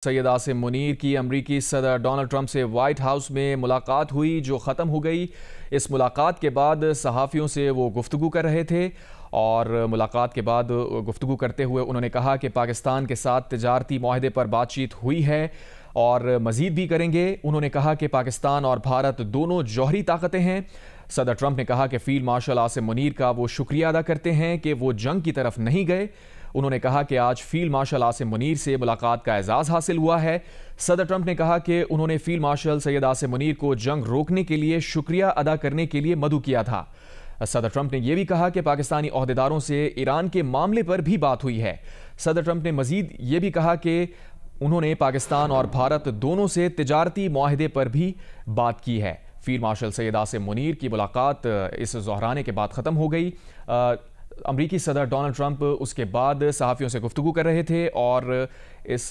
सैयद आसिम मुनीर की अमरीकी सदर डोनाल्ड ट्रंप से वाइट हाउस में मुलाकात हुई जो ख़त्म हो गई। इस मुलाकात के बाद सहाफ़ियों से वो गुफ्तगू कर रहे थे और मुलाकात के बाद गुफ्तगू करते हुए उन्होंने कहा कि पाकिस्तान के साथ तिजारती मुआहदे पर बातचीत हुई है और मज़ीद भी करेंगे। उन्होंने कहा कि पाकिस्तान और भारत दोनों जौहरी ताकतें हैं। सदर ट्रंप ने कहा कि फ़ील्ड मार्शल आसिम मुनीर का वो शुक्रिया अदा करते हैं कि वो जंग की तरफ नहीं गए। उन्होंने कहा कि आज फ़ील्ड मार्शल आसिम मुनीर से मुलाकात का एजाज़ हासिल हुआ है। सदर ट्रंप ने कहा कि उन्होंने फ़ील्ड मार्शल सैयद आसिम मुनीर को जंग रोकने के लिए शुक्रिया अदा करने के लिए मदऊ किया था। सदर ट्रंप ने यह भी कहा कि पाकिस्तानी ओहदेदारों से ईरान के मामले पर भी बात हुई है। सदर ट्रंप ने मजीद ये भी कहा कि उन्होंने पाकिस्तान और भारत दोनों से तिजारती मुआहदे पर भी बात की है। फ़ील्ड मार्शल सैयद आसिम मुनीर की मुलाकात इस दोहराने के बाद ख़त्म हो गई। अमरीकी सदर डोनाल्ड ट्रंप उसके बाद सहाफ़ियों से गुफ्तगू कर रहे थे और इस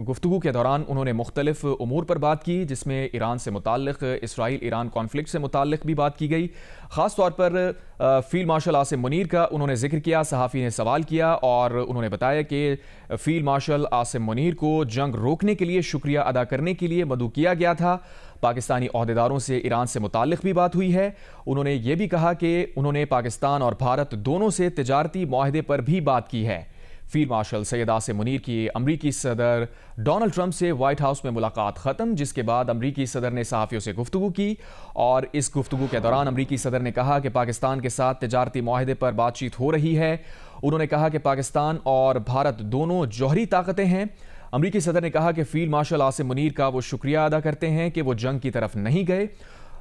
गुफ्तगू के दौरान उन्होंने मुख्तलिफ उमूर पर बात की, जिसमें ईरान से मुताल्लिक़, इसराइल ईरान कॉन्फ्लिक्ट से मुताल्लिक़ भी बात की गई। ख़ास तौर पर फ़ील्ड मार्शल आसिम मुनीर का उन्होंने जिक्र किया। सहाफ़ी ने सवाल किया और उन्होंने बताया कि फ़ील्ड मार्शल आसिम मुनीर को जंग रोकने के लिए शुक्रिया अदा करने के लिए मदऊ किया गया था। पाकिस्तानी ओहदेदारों से ईरान से मुताल्लिक़ भी बात हुई है। उन्होंने ये भी कहा कि उन्होंने पाकिस्तान और भारत दोनों से तिजारती मुआहदे पर भी बात की है। फ़ील्ड मार्शल सैयद आसिम मुनीर की अमरीकी सदर डोनाल्ड ट्रंप से वाइट हाउस में मुलाकात ख़त्म, जिसके बाद अमरीकी सदर ने सहाफ़ियों से गुफ्तगू की और इस गुफ्तगू के दौरान अमरीकी सदर ने कहा कि पाकिस्तान के साथ तिजारती मुआहदे पर बातचीत हो रही है। उन्होंने कहा कि पाकिस्तान और भारत दोनों जौहरी ताकतें हैं। अमरीकी सदर ने कहा कि फ़ील्ड मार्शल आसिम मुनीर का वो शुक्रिया अदा करते हैं कि वो जंग की तरफ नहीं गए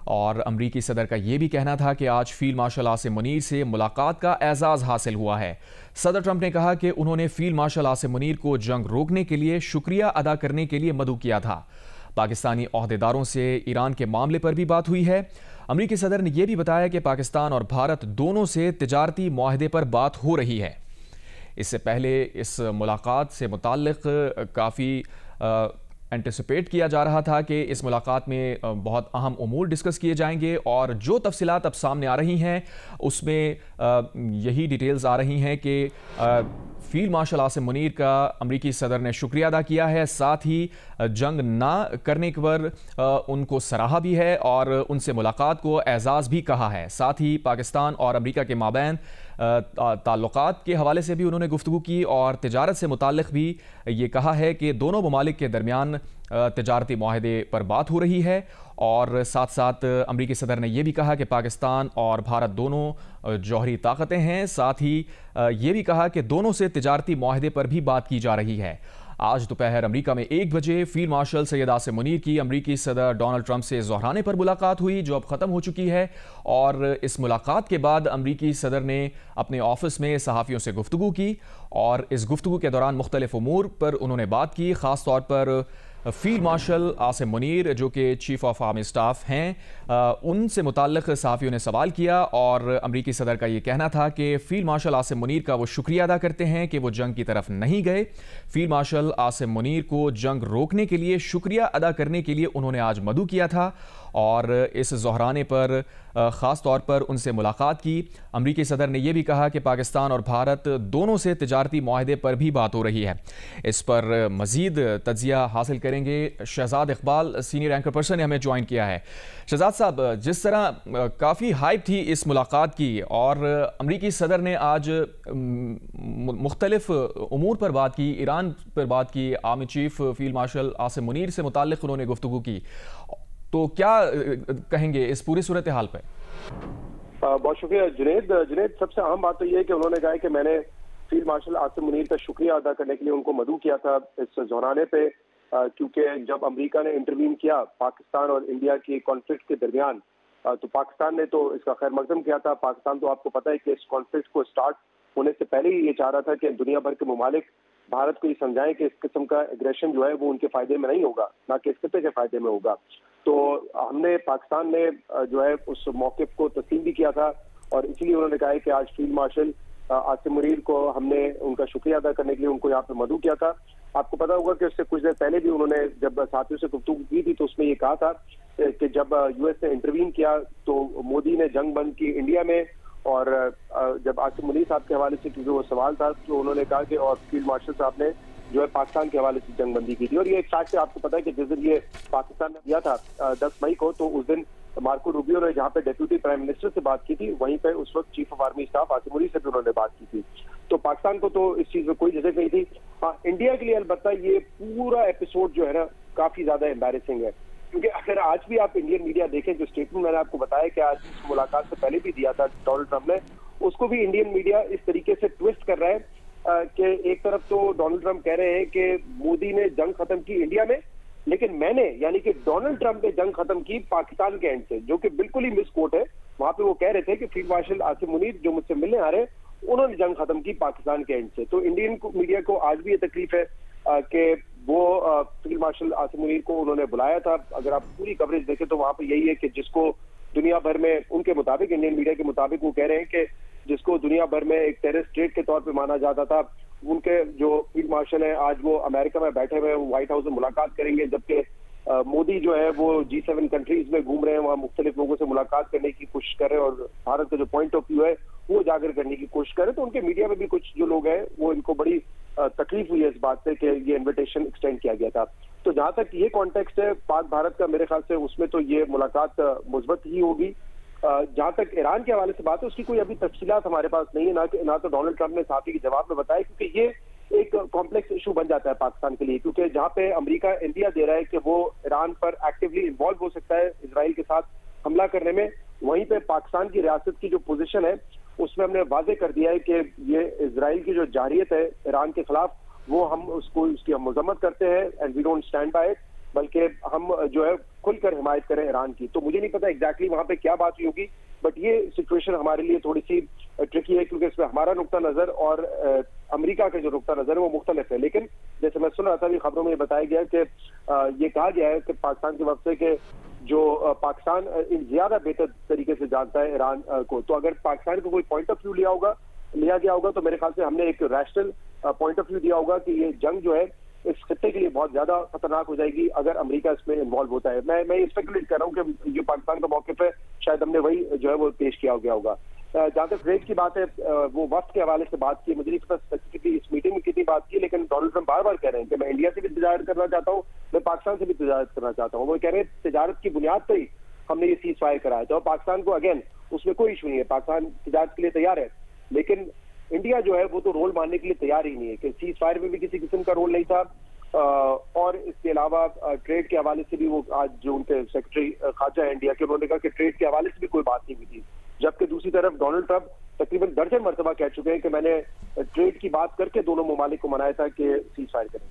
और अमरीकी सदर का ये भी कहना था कि आज फ़ील्ड मार्शल आसिम मुनीर से मुलाकात का एजाज़ हासिल हुआ है। सदर ट्रंप ने कहा कि उन्होंने फ़ील्ड मार्शल आसिम मुनीर को जंग रोकने के लिए शुक्रिया अदा करने के लिए मदऊ किया था। पाकिस्तानी ओहदेदारों से ईरान के मामले पर भी बात हुई है। अमरीकी सदर ने यह भी बताया कि पाकिस्तान और भारत दोनों से तिजारती मुआहदे पर बात हो रही है। इससे पहले इस मुलाकात से मुताल्लिक़ काफ़ी एंटिसिपेट किया जा रहा था कि इस मुलाकात में बहुत अहम उमूर डिस्कस किए जाएंगे और जो तफसीलात अब सामने आ रही हैं उसमें यही डिटेल्स आ रही हैं कि फ़ील्ड मार्शल आसिम मुनीर का अमरीकी सदर ने शुक्रिया अदा किया है, साथ ही जंग ना करने पर उनको सराहा भी है और उनसे मुलाकात को एजाज़ भी कहा है। साथ ही पाकिस्तान और अमरीका के माबैन ताल्लुकात के हवाले से भी उन्होंने गुफ्तगू की और तिजारत से मुताल्लिक़ भी ये कहा है कि दोनों ममालिक के दरमियान तिजारती मुआहदे पर बात हो रही है और साथ साथ अमरीकी सदर ने यह भी कहा कि पाकिस्तान और भारत दोनों जौहरी ताकतें हैं। साथ ही ये भी कहा कि दोनों से तिजारती मुआहदे पर भी बात की जा रही है। आज दोपहर अमरीका में 1 बजे फ़ील्ड मार्शल सैयद आसिम मुनीर की अमरीकी सदर डोनाल्ड ट्रंप से दोहराने पर मुलाकात हुई, जो अब ख़त्म हो चुकी है और इस मुलाकात के बाद अमरीकी सदर ने अपने ऑफिस में सहाफ़ियों से गुफ्तगू की और इस गुफ्तगू के दौरान मुख्तलिफ उमूर पर उन्होंने बात की। ख़ास तौर पर फ़ील्ड मार्शल आसिम मुनीर जो कि चीफ ऑफ आर्मी स्टाफ हैं, उनसे मुताल्लिक़ सहाफ़ियों ने सवाल किया और अमरीकी सदर का ये कहना था कि फ़ील्ड मार्शल आसिम मुनीर का वो शुक्रिया अदा करते हैं कि वो जंग की तरफ नहीं गए। फ़ील्ड मार्शल आसिम मुनीर को जंग रोकने के लिए शुक्रिया अदा करने के लिए उन्होंने आज मदऊ किया था और इस दोहराने पर ख़ास तौर पर उनसे मुलाकात की। अमरीकी सदर ने यह भी कहा कि पाकिस्तान और भारत दोनों से तिजारती मुआहदे पर भी बात हो रही है। इस पर मज़ीद तज्ज़िया हासिल करेंगे। Shahzad Iqbal senior anchor person ने हमें ज्वाइन किया है। शहजाद साहब, जिस तरह काफ़ी हाइप थी इस मुलाकात की और अमरीकी सदर ने आज मुख्तलिफ उमूर पर बात की, ईरान पर बात की, army chief field marshal Asim Munir से मुताल्लिक़ उन्होंने गुफ्तगू की, तो क्या कहेंगे इस पूरी सूरत हाल पर? बहुत शुक्रिया जुनेद। सबसे अहम बात तो ये है कि उन्होंने कहा कि मैंने फील्ड मार्शल आसिम मुनीर का शुक्रिया अदा करने के लिए उनको मदऊ किया था इस दोहराने पे, क्योंकि जब अमेरिका ने इंटरवीन किया पाकिस्तान और इंडिया की कॉन्फ्लिक्ट के दरमियान, तो पाकिस्तान ने तो इसका खैर मकदम किया था। पाकिस्तान तो आपको पता है कि इस कॉन्फ्लिक्ट को स्टार्ट होने से पहले ही ये चाह रहा था कि दुनिया भर के ममालिक भारत को ये समझाएं कि इस किस्म का एग्रेशन जो है वो उनके फायदे में नहीं होगा, ना कि इस खिते के फायदे में होगा। तो हमने पाकिस्तान ने जो है उस मौक़िफ़ को तस्लीम भी किया था और इसीलिए उन्होंने कहा है कि आज फील्ड मार्शल आसिम मुनीर को हमने उनका शुक्रिया अदा करने के लिए उनको यहाँ पर मदऊ किया था। आपको पता होगा कि उससे कुछ देर पहले भी उन्होंने जब साथियों से गुफ्तगू की थी तो उसमें ये कहा था कि जब यूएस ने इंटरवीन किया तो मोदी ने जंग बंद की इंडिया में, और जब आसिम मुनीर साहब के हवाले से क्योंकि वो सवाल था तो उन्होंने कहा कि और फील्ड मार्शल साहब ने जो है पाकिस्तान के हवाले से जंगबंदी की थी। और ये एक फैक्ट है, आपको पता है कि जिस दिन ये पाकिस्तान ने दिया था 10 मई को, तो उस दिन मार्को रूबियो ने जहाँ पे डेप्यूटी प्राइम मिनिस्टर से बात की थी, वहीं पे उस वक्त chief of army staff Asim Munir से भी उन्होंने बात की थी। तो पाकिस्तान को तो इस चीज में कोई झिझक नहीं थी। हाँ, इंडिया के लिए अलबत्ता ये पूरा एपिसोड जो है ना काफी ज्यादा एम्बैरेसिंग है, क्योंकि अगर आज भी आप इंडियन मीडिया देखें, जो स्टेटमेंट मैंने आपको बताया कि आज इस मुलाकात से पहले भी दिया था डोनाल्ड ट्रंप ने, उसको भी इंडियन मीडिया इस तरीके से ट्विस्ट कर रहा है कि एक तरफ तो डोनाल्ड ट्रंप कह रहे हैं कि मोदी ने जंग खत्म की इंडिया में, लेकिन मैंने यानी कि डोनाल्ड ट्रंप ने जंग खत्म की पाकिस्तान के एंड से, जो कि बिल्कुल ही मिस कोट है। वहां पे वो कह रहे थे कि फील्ड मार्शल आसिम मुनीर जो मुझसे मिलने आ रहे हैं, उन्होंने जंग खत्म की पाकिस्तान के एंड से। तो इंडियन मीडिया को आज भी ये तकलीफ है कि वो फील्ड मार्शल आसिम मुनीर को उन्होंने बुलाया था। अगर आप पूरी कवरेज देखें तो वहां पे यही है कि जिसको दुनिया भर में, उनके मुताबिक, इंडियन मीडिया के मुताबिक, वो कह रहे हैं कि जिसको दुनिया भर में एक टेररिस्ट स्टेट के तौर पे माना जाता था, उनके जो फील्ड मार्शल हैं आज वो अमेरिका में बैठे हुए हैं, व्हाइट हाउस में मुलाकात करेंगे, जबकि मोदी जो है वो G7 कंट्रीज में घूम रहे हैं, वहाँ मुख्तलिफ लोगों से मुलाकात करने की कोशिश कर रहे हैं और भारत का जो पॉइंट ऑफ व्यू है वो उजागर करने की कोशिश कर रहे हैं। तो उनके मीडिया में भी कुछ जो लोग हैं वो इनको बड़ी तकलीफ हुई है इस बात से कि ये इन्विटेशन एक्सटेंड किया गया था। तो जहां तक ये कॉन्टेक्स्ट है पाक भारत का, मेरे ख्याल से उसमें तो ये मुलाकात मुस्बत ही होगी। जहां तक ईरान के हवाले से बात है, उसकी कोई अभी तफसीलात हमारे पास नहीं है, ना तो डोनाल्ड ट्रंप ने साथी के जवाब में बताया, क्योंकि ये एक कॉम्प्लेक्स इशू बन जाता है पाकिस्तान के लिए, क्योंकि जहां पे अमेरिका इंडिया दे रहा है कि वो ईरान पर एक्टिवली इन्वॉल्व हो सकता है इजराइल के साथ हमला करने में, वहीं पे पाकिस्तान की रियासत की जो पोजीशन है उसमें हमने वाजे कर दिया है कि ये इजराइल की जो जारियत है ईरान के खिलाफ, वो हम उसकी हम मजम्मत करते हैं and we don't stand by it, बल्कि हम जो है खुलकर हिमायत करें ईरान की। तो मुझे नहीं पता एग्जैक्टली वहां पे क्या बात हुई होगी, बट ये सिचुएशन हमारे लिए थोड़ी सी ट्रिकी है, क्योंकि इसमें हमारा नुक्ता नजर और अमेरिका का जो नुक्ता नजर है वो मुख्तलिफ है। लेकिन जैसे मैं सुन रहा था, खबरों में ये बताया गया कि ये कहा गया है कि पाकिस्तान की वक्त से कि जो पाकिस्तान ज्यादा बेहतर तरीके से जानता है ईरान को, तो अगर पाकिस्तान को कोई पॉइंट ऑफ व्यू लिया गया होगा तो मेरे ख्याल से हमने एक रैशनल पॉइंट ऑफ व्यू दिया होगा कि ये जंग जो है इस खत्ते के लिए बहुत ज्यादा खतरनाक हो जाएगी अगर अमेरिका इसमें इन्वॉल्व होता है। मैं स्पेकुलेट कर रहा हूँ कि जो पाकिस्तान का मौक़िफ़ है शायद हमने वही जो है वो पेश किया गया होगा। जहां तक ट्रेड की बात है, वो वक्त के हवाले से बात की, मुझे नहीं पता स्पेसिफिकली इस मीटिंग में कितनी बात की, लेकिन डोनाल्ड ट्रंप बार बार कह रहे हैं कि मैं इंडिया से भी तिजारत करना चाहता हूँ, मैं पाकिस्तान से भी तिजारत करना चाहता हूँ। वो कह रहे हैं तिजारत की बुनियाद पर ही हमने ये सीज फायर कराया था, और पाकिस्तान को अगेन उसमें कोई इशू नहीं है, पाकिस्तान तिजारत के लिए तैयार है, लेकिन इंडिया जो है वो तो रोल मानने के लिए तैयार ही नहीं है कि सीज फायर में भी किसी किस्म का रोल नहीं था। और इसके अलावा ट्रेड के हवाले से भी वो आज जो उनके सेक्रेटरी खारजा है इंडिया के, उन्होंने कहा कि ट्रेड के हवाले से भी कोई बात नहीं हुई थी, जबकि दूसरी तरफ डोनाल्ड ट्रंप तकरीबन दर्जन मरतबा कह चुके हैं कि मैंने ट्रेड की बात करके दोनों ममालिक को मनाया था कि सीज फायर करें।